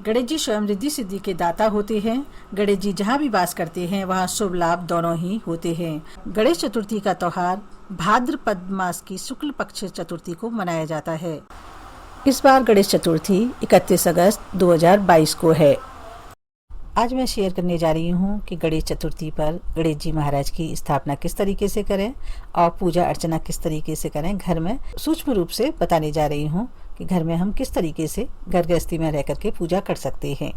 गणेश जी स्वयं रिद्धि सिद्धि के दाता होते हैं। गणेश जी जहाँ भी वास करते हैं वहाँ शुभ लाभ दोनों ही होते हैं। गणेश चतुर्थी का त्योहार भाद्रपद मास की शुक्ल पक्ष चतुर्थी को मनाया जाता है। इस बार गणेश चतुर्थी 31 अगस्त 2022 को है। आज मैं शेयर करने जा रही हूँ कि गणेश चतुर्थी पर गणेश जी महाराज की स्थापना किस तरीके से करें और पूजा अर्चना किस तरीके से करें। घर में सूक्ष्म रूप से बताने जा रही हूँ कि घर में हम किस तरीके से घर गृहस्थी में रह करके पूजा कर सकते हैं।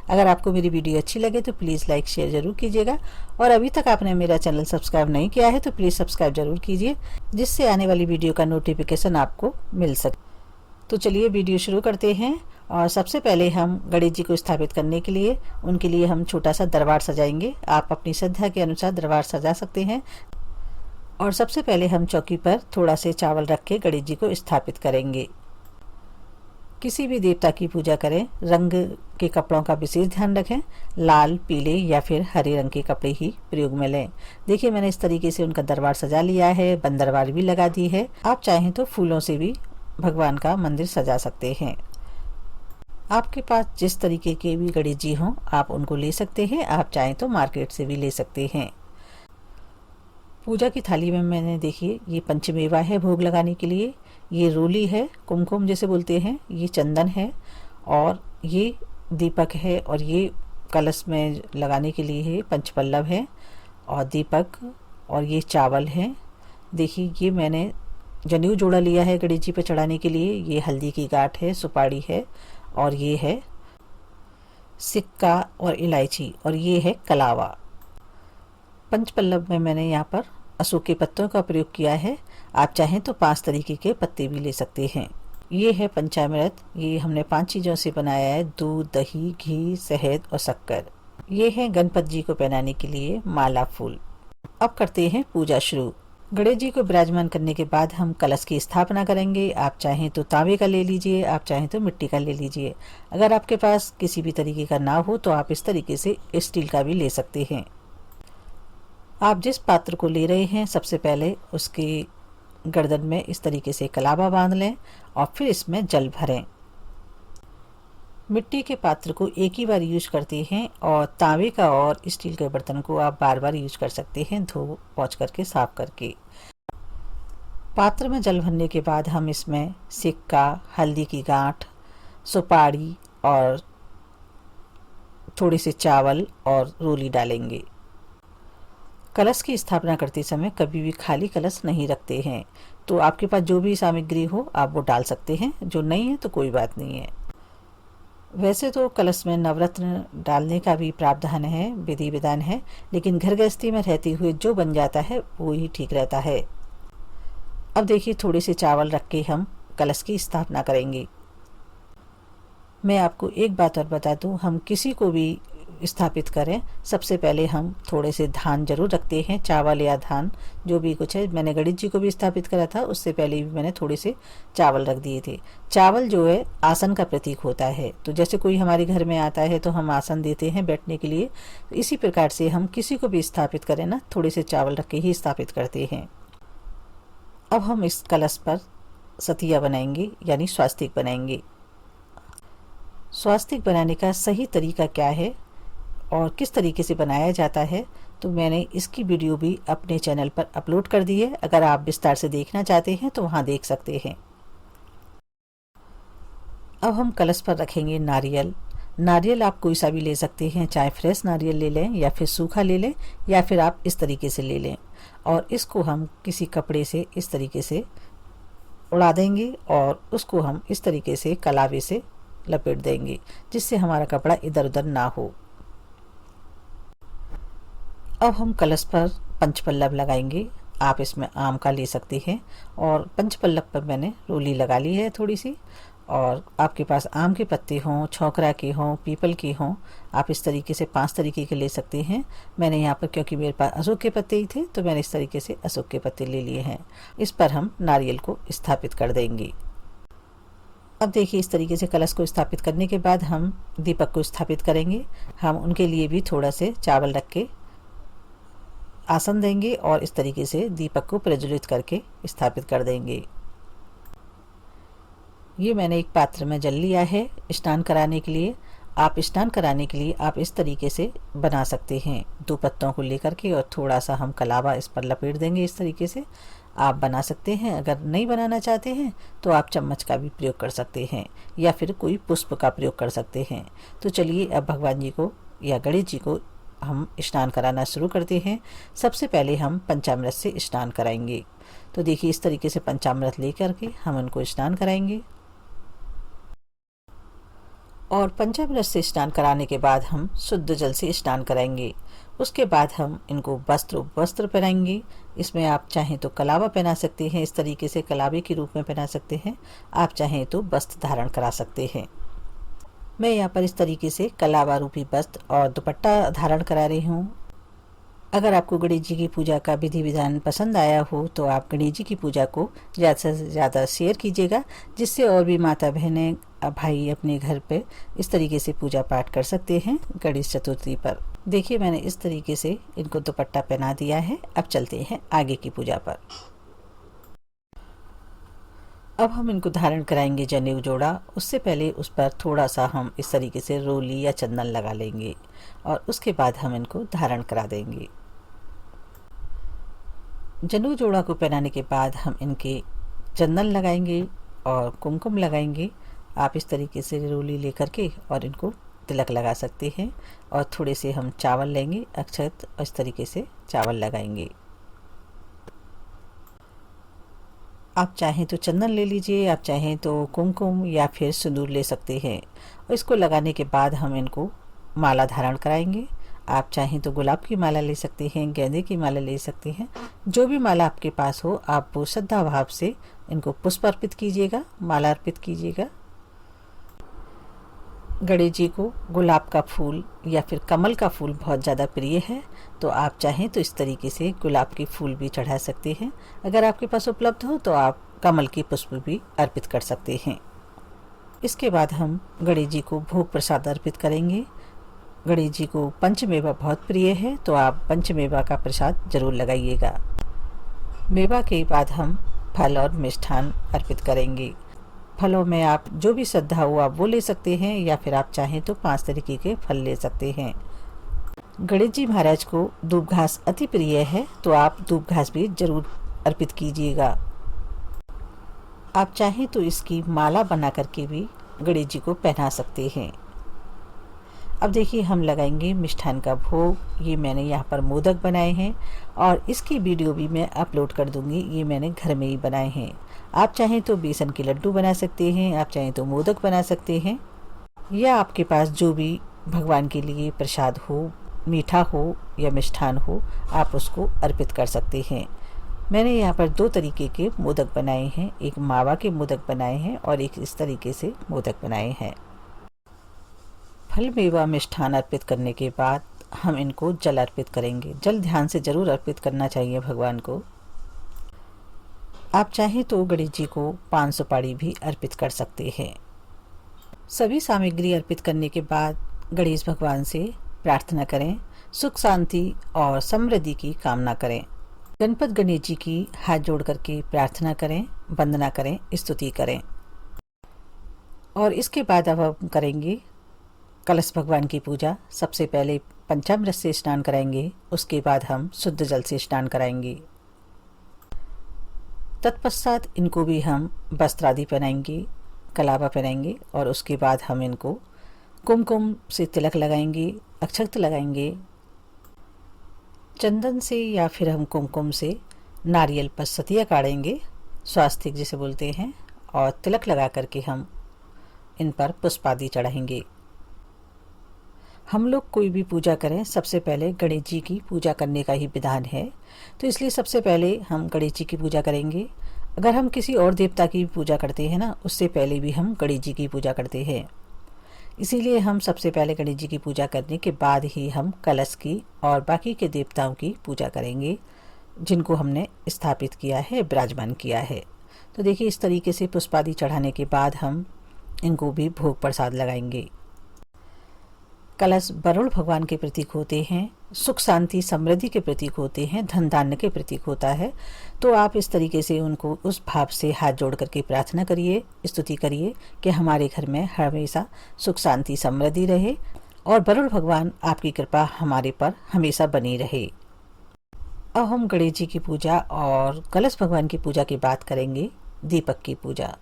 अगर आपको मेरी वीडियो अच्छी लगे तो प्लीज़ लाइक शेयर ज़रूर कीजिएगा और अभी तक आपने मेरा चैनल सब्सक्राइब नहीं किया है तो प्लीज़ सब्सक्राइब ज़रूर कीजिए, जिससे आने वाली वीडियो का नोटिफिकेशन आपको मिल सके। तो चलिए वीडियो शुरू करते हैं। और सबसे पहले हम गणेश जी को स्थापित करने के लिए उनके लिए हम छोटा सा दरबार सजाएंगे। आप अपनी श्रद्धा के अनुसार दरबार सजा सकते हैं। और सबसे पहले हम चौकी पर थोड़ा से चावल रख के गणेश जी को स्थापित करेंगे। किसी भी देवता की पूजा करें, रंग के कपड़ों का विशेष ध्यान रखें। लाल, पीले या फिर हरे रंग के कपड़े ही प्रयोग में लें। देखिए मैंने इस तरीके से उनका दरबार सजा लिया है, बंदरबार भी लगा दी है। आप चाहें तो फूलों से भी भगवान का मंदिर सजा सकते हैं। आपके पास जिस तरीके के भी गणेश जी हों आप उनको ले सकते हैं। आप चाहें तो मार्केट से भी ले सकते हैं। पूजा की थाली में मैंने देखिए ये पंचमेवा है भोग लगाने के लिए। ये रोली है, कुमकुम जैसे बोलते हैं, ये चंदन है और ये दीपक है और ये कलश में लगाने के लिए है पंचपल्लव है और दीपक और ये चावल है। देखिए ये मैंने जनेऊ जोड़ा लिया है गणेश जी पर चढ़ाने के लिए। ये हल्दी की गांठ है, सुपारी है और ये है सिक्का और इलायची और ये है कलावा। पंचपल्लव में मैंने यहाँ पर अशोक के पत्तों का प्रयोग किया है। आप चाहें तो 5 तरीके के पत्ते भी ले सकते हैं। ये है पंचामृत, ये हमने 5 चीज़ों से बनाया है, दूध, दही, घी, शहद और शक्कर। ये है गणपति जी को पहनाने के लिए माला फूल। अब करते हैं पूजा शुरू। गणेश जी को विराजमान करने के बाद हम कलश की स्थापना करेंगे। आप चाहें तो तांबे का ले लीजिए, आप चाहें तो मिट्टी का ले लीजिए। अगर आपके पास किसी भी तरीके का ना हो तो आप इस तरीके से स्टील का भी ले सकते हैं। आप जिस पात्र को ले रहे हैं सबसे पहले उसके गर्दन में इस तरीके से कलावा बांध लें और फिर इसमें जल भरें। मिट्टी के पात्र को एक ही बार यूज करते हैं और तांबे का और स्टील के बर्तन को आप बार बार यूज कर सकते हैं, धो पोंछ करके साफ करके। पात्र में जल भरने के बाद हम इसमें सिक्का, हल्दी की गांठ, सुपारी और थोड़े से चावल और रोली डालेंगे। कलश की स्थापना करते समय कभी भी खाली कलश नहीं रखते हैं। तो आपके पास जो भी सामग्री हो आप वो डाल सकते हैं, जो नहीं है तो कोई बात नहीं है। वैसे तो कलश में नवरत्न डालने का भी प्रावधान है, विधि विधान है, लेकिन घर गृहस्थी में रहते हुए जो बन जाता है वो ही ठीक रहता है। अब देखिए थोड़े से चावल रख के हम कलश की स्थापना करेंगे। मैं आपको एक बात और बता दूं, हम किसी को भी स्थापित करें सबसे पहले हम थोड़े से धान जरूर रखते हैं, चावल या धान जो भी कुछ है। मैंने गणेश जी को भी स्थापित करा था, उससे पहले भी मैंने थोड़े से चावल रख दिए थे। चावल जो है आसन का प्रतीक होता है, तो जैसे कोई हमारे घर में आता है तो हम आसन देते हैं बैठने के लिए, तो इसी प्रकार से हम किसी को भी स्थापित करें ना थोड़े से चावल रख के ही स्थापित करते हैं। अब हम इस कलश पर सतिया बनाएंगे यानी स्वास्तिक बनाएंगे। स्वास्तिक बनाने का सही तरीका क्या है और किस तरीके से बनाया जाता है तो मैंने इसकी वीडियो भी अपने चैनल पर अपलोड कर दी है। अगर आप विस्तार से देखना चाहते हैं तो वहां देख सकते हैं। अब हम कलश पर रखेंगे नारियल। नारियल आप कोई सा भी ले सकते हैं, चाहे फ्रेश नारियल ले लें या फिर सूखा ले लें या फिर आप इस तरीके से ले लें। और इसको हम किसी कपड़े से इस तरीके से उड़ा देंगे और उसको हम इस तरीके से कलावे से लपेट देंगे, जिससे हमारा कपड़ा इधर उधर ना हो। अब हम कलश पर पंचपल्लव लगाएंगे। आप इसमें आम का ले सकते हैं और पंचपल्लव पर मैंने रोली लगा ली है थोड़ी सी। और आपके पास आम के पत्ते हों, छोकरा के हों, पीपल के हों, आप इस तरीके से 5 तरीके के ले सकते हैं। मैंने यहाँ पर क्योंकि मेरे पास अशोक के पत्ते ही थे तो मैंने इस तरीके से अशोक के पत्ते ले लिए हैं। इस पर हम नारियल को स्थापित कर देंगे। अब देखिए इस तरीके से कलश को स्थापित करने के बाद हम दीपक को स्थापित करेंगे। हम उनके लिए भी थोड़ा से चावल रख के आसन देंगे और इस तरीके से दीपक को प्रज्वलित करके स्थापित कर देंगे। ये मैंने एक पात्र में जल लिया है स्नान कराने के लिए आप स्नान कराने के लिए आप इस तरीके से बना सकते हैं। 2 पत्तों को लेकर के और थोड़ा सा हम कलावा इस पर लपेट देंगे। इस तरीके से आप बना सकते हैं। अगर नहीं बनाना चाहते हैं तो आप चम्मच का भी प्रयोग कर सकते हैं या फिर कोई पुष्प का प्रयोग कर सकते हैं। तो चलिए अब भगवान जी को या गणेश जी को हम स्नान कराना शुरू करते हैं। सबसे पहले हम पंचामृत से स्नान कराएंगे। तो देखिए इस तरीके से पंचामृत लेकर के हम उनको स्नान कराएंगे और पंचामृत से स्नान कराने के बाद हम शुद्ध जल से स्नान कराएंगे। उसके बाद हम इनको वस्त्र पहनाएंगे। इसमें आप चाहें तो कलावा पहना सकते हैं, इस तरीके से कलावे के रूप में पहना सकते हैं। आप चाहें तो वस्त्र धारण करा सकते हैं। मैं यहाँ पर इस तरीके से कलावा रूपी वस्त्र और दुपट्टा धारण करा रही हूँ। अगर आपको गणेश जी की पूजा का विधि विधान पसंद आया हो तो आप गणेश जी की पूजा को ज़्यादा से ज़्यादा शेयर कीजिएगा, जिससे और भी माता बहनें भाई अपने घर पे इस तरीके से पूजा पाठ कर सकते हैं गणेश चतुर्थी पर। देखिए मैंने इस तरीके से इनको दुपट्टा पहना दिया है। अब चलते हैं आगे की पूजा पर। अब हम इनको धारण कराएंगे जनेऊ जोड़ा। उससे पहले उस पर थोड़ा सा हम इस तरीके से रोली या चंदन लगा लेंगे और उसके बाद हम इनको धारण करा देंगे। जनेऊ जोड़ा को पहनाने के बाद हम इनके चंदन लगाएंगे और कुमकुम लगाएंगे। आप इस तरीके से रोली लेकर के और इनको तिलक लगा सकते हैं और थोड़े से हम चावल लेंगे, अक्षत, इस तरीके से चावल लगाएंगे। आप चाहें तो चंदन ले लीजिए, आप चाहें तो कुमकुम या फिर सिंदूर ले सकते हैं। और इसको लगाने के बाद हम इनको माला धारण कराएंगे। आप चाहें तो गुलाब की माला ले सकते हैं, गेंदे की माला ले सकते हैं। जो भी माला आपके पास हो आप वो श्रद्धा भाव से इनको पुष्प अर्पित कीजिएगा, माला अर्पित कीजिएगा। गणेश जी को गुलाब का फूल या फिर कमल का फूल बहुत ज़्यादा प्रिय है, तो आप चाहें तो इस तरीके से गुलाब के फूल भी चढ़ा सकते हैं। अगर आपके पास उपलब्ध हो तो आप कमल के पुष्प भी अर्पित कर सकते हैं। इसके बाद हम गणेश जी को भोग प्रसाद अर्पित करेंगे। गणेश जी को पंचमेवा बहुत प्रिय है, तो आप पंचमेवा का प्रसाद जरूर लगाइएगा। मेवा के बाद हम फल और मिष्ठान अर्पित करेंगे। फलों में आप जो भी श्रद्धा हो आप वो ले सकते हैं या फिर आप चाहें तो 5 तरीके के फल ले सकते हैं। गणेश जी महाराज को दूब घास अति प्रिय है, तो आप दूब घास भी जरूर अर्पित कीजिएगा। आप चाहें तो इसकी माला बना करके भी गणेश जी को पहना सकते हैं। अब देखिए हम लगाएंगे मिष्ठान का भोग। ये मैंने यहाँ पर मोदक बनाए हैं और इसकी वीडियो भी मैं अपलोड कर दूंगी। ये मैंने घर में ही बनाए हैं। आप चाहें तो बेसन के लड्डू बना सकते हैं, आप चाहें तो मोदक बना सकते हैं, या आपके पास जो भी भगवान के लिए प्रसाद हो, मीठा हो या मिष्ठान हो, आप उसको अर्पित कर सकते हैं। मैंने यहाँ पर 2 तरीके के मोदक बनाए हैं, एक मावा के मोदक बनाए हैं और एक इस तरीके से मोदक बनाए हैं। फल मेवा मिष्ठान अर्पित करने के बाद हम इनको जल अर्पित करेंगे। जल ध्यान से जरूर अर्पित करना चाहिए भगवान को। आप चाहें तो गणेश जी को पान सुपारी भी अर्पित कर सकते हैं। सभी सामग्री अर्पित करने के बाद गणेश भगवान से प्रार्थना करें, सुख शांति और समृद्धि की कामना करें। गणपत गणेश जी की हाथ जोड़ करके प्रार्थना करें, वंदना करें, स्तुति करें। और इसके बाद अब हम करेंगे कलश भगवान की पूजा। सबसे पहले पंचामृत से स्नान कराएंगे, उसके बाद हम शुद्ध जल से स्नान कराएंगे। तत्पश्चात इनको भी हम वस्त्र आदि पहनाएंगे, कलावा पहनाएंगे और उसके बाद हम इनको कुमकुम से तिलक लगाएंगे, अक्षत लगाएंगे। चंदन से या फिर हम कुमकुम से नारियल पर सतिया काटेंगे, स्वास्तिक जिसे बोलते हैं, और तिलक लगा करके हम इन पर पुष्प आदि चढ़ाएंगे। हम लोग कोई भी पूजा करें सबसे पहले गणेश जी की पूजा करने का ही विधान है, तो इसलिए सबसे पहले हम गणेश जी की पूजा करेंगे। अगर हम किसी और देवता की पूजा करते हैं ना, उससे पहले भी हम गणेश जी की पूजा करते हैं। इसीलिए हम सबसे पहले गणेश जी की पूजा करने के बाद ही हम कलश की और बाकी के देवताओं की पूजा करेंगे, जिनको हमने स्थापित किया है, विराजमान किया है। तो देखिए इस तरीके से पुष्प आदि चढ़ाने के बाद हम इनको भी भोग प्रसाद लगाएंगे। कलश वरुण भगवान के प्रतीक होते हैं। सुख शांति समृद्धि के प्रतीक होते हैं, धन धान्य के प्रतीक होता है। तो आप इस तरीके से उनको उस भाव से हाथ जोड़ करके प्रार्थना करिए, स्तुति करिए कि हमारे घर में हमेशा सुख शांति समृद्धि रहे और वरुण भगवान आपकी कृपा हमारे पर हमेशा बनी रहे। अब हम गणेश जी की पूजा और कलश भगवान की पूजा की बात करेंगे। दीपक की पूजा,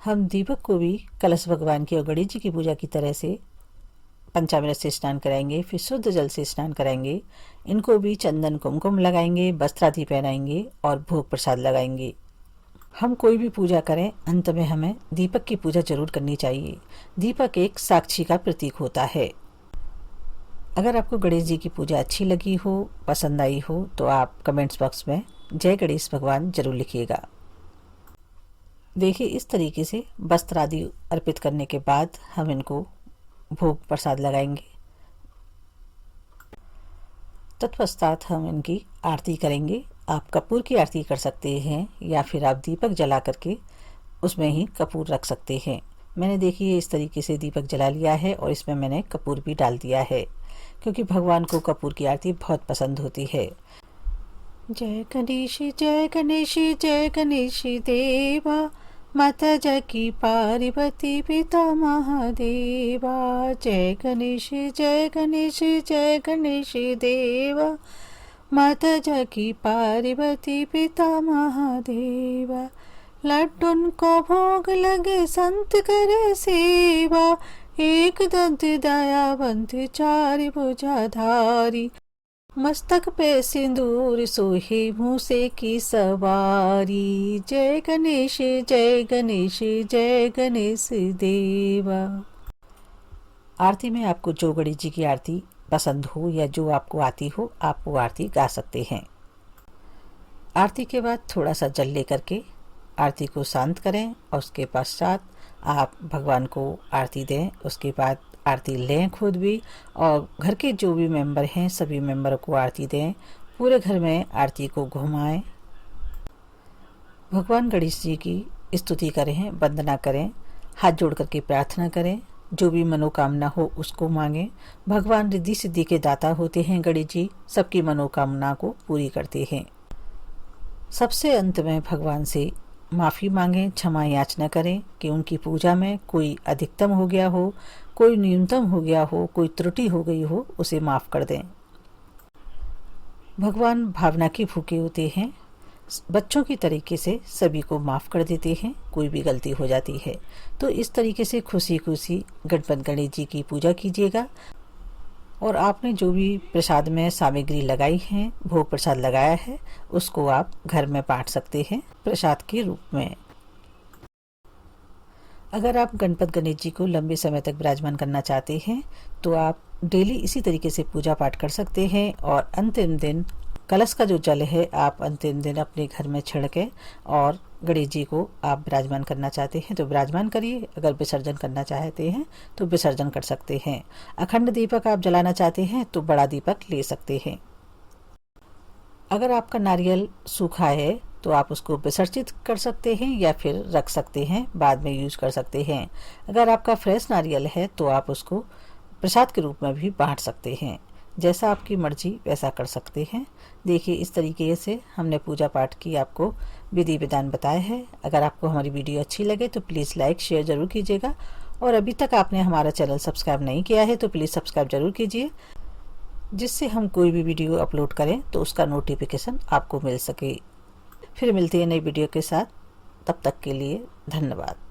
हम दीपक को भी कलश भगवान की और गणेश जी की पूजा की तरह से पंचामृत से स्नान कराएंगे, फिर शुद्ध जल से स्नान कराएंगे। इनको भी चंदन कुमकुम लगाएंगे, वस्त्र आदि पहनाएंगे और भोग प्रसाद लगाएंगे। हम कोई भी पूजा करें, अंत में हमें दीपक की पूजा जरूर करनी चाहिए। दीपक एक साक्षी का प्रतीक होता है। अगर आपको गणेश जी की पूजा अच्छी लगी हो, पसंद आई हो, तो आप कमेंट्स बॉक्स में जय गणेश भगवान जरूर लिखिएगा। देखिए, इस तरीके से वस्त्र आदि अर्पित करने के बाद हम इनको भोग प्रसाद लगाएंगे। तत्पश्चात हम इनकी आरती करेंगे। आप कपूर की आरती कर सकते हैं या फिर आप दीपक जला करके उसमें ही कपूर रख सकते हैं। मैंने देखिए इस तरीके से दीपक जला लिया है और इसमें मैंने कपूर भी डाल दिया है, क्योंकि भगवान को कपूर की आरती बहुत पसंद होती है। जय गणेश जय गणेश जय गणेश देवा, माता जकी पार्वती पिता महादेवा। जय गणेश जय गणेश जय गणेश देवा, माता जकी पार्वती पिता महादेवा। लड्डून को भोग लगे संत करे सेवा, एक दंत दयावंत चार भुजाधारी, मस्तक पे सिंदूर सोहे मूसे की सवारी। जय गणेश जय गणेश जय गणेश देवा। आरती में आपको जो गणेश जी की आरती पसंद हो या जो आपको आती हो, आप वो आरती गा सकते हैं। आरती के बाद थोड़ा सा जल लेकर के आरती को शांत करें और उसके पश्चात आप भगवान को आरती दें। उसके बाद आरती लें खुद भी, और घर के जो भी मेंबर हैं सभी मेंबर को आरती दें। पूरे घर में आरती को घुमाएं। भगवान गणेश जी की स्तुति करें, वंदना करें, हाथ जोड़ करके प्रार्थना करें। जो भी मनोकामना हो उसको मांगें। भगवान रिद्धि सिद्धि के दाता होते हैं गणेश जी, सबकी मनोकामना को पूरी करते हैं। सबसे अंत में भगवान से माफ़ी मांगें, क्षमा याचना करें कि उनकी पूजा में कोई अधिकतम हो गया हो, कोई न्यूनतम हो गया हो, कोई त्रुटि हो गई हो, उसे माफ़ कर दें। भगवान भावना के भूखे होते हैं, बच्चों की तरीके से सभी को माफ़ कर देते हैं, कोई भी गलती हो जाती है। तो इस तरीके से खुशी खुशी गणपति गणेश जी की पूजा कीजिएगा। और आपने जो भी प्रसाद में सामग्री लगाई है, भोग प्रसाद लगाया है, उसको आप घर में बांट सकते हैं प्रसाद के रूप में। अगर आप गणपति गणेश जी को लंबे समय तक विराजमान करना चाहते हैं तो आप डेली इसी तरीके से पूजा पाठ कर सकते हैं। और अंतिम दिन कलश का जो जल है आप अंतिम दिन अपने घर में छिड़के और गणेश जी को आप विराजमान करना चाहते हैं तो विराजमान करिए। अगर विसर्जन करना चाहते हैं तो विसर्जन कर सकते हैं। अखंड दीपक आप जलाना चाहते हैं तो बड़ा दीपक ले सकते हैं। अगर आपका नारियल सूखा है तो आप उसको विसर्जित कर सकते हैं या फिर रख सकते हैं, बाद में यूज कर सकते हैं। अगर आपका फ्रेश नारियल है तो आप उसको प्रसाद के रूप में भी बांट सकते हैं। जैसा आपकी मर्जी वैसा कर सकते हैं। देखिए, इस तरीके से हमने पूजा पाठ की आपको विधि विधान बताया है। अगर आपको हमारी वीडियो अच्छी लगे तो प्लीज़ लाइक शेयर ज़रूर कीजिएगा। और अभी तक आपने हमारा चैनल सब्सक्राइब नहीं किया है तो प्लीज़ सब्सक्राइब ज़रूर कीजिए, जिससे हम कोई भी वीडियो अपलोड करें तो उसका नोटिफिकेशन आपको मिल सके। फिर मिलते हैं नई वीडियो के साथ, तब तक के लिए धन्यवाद।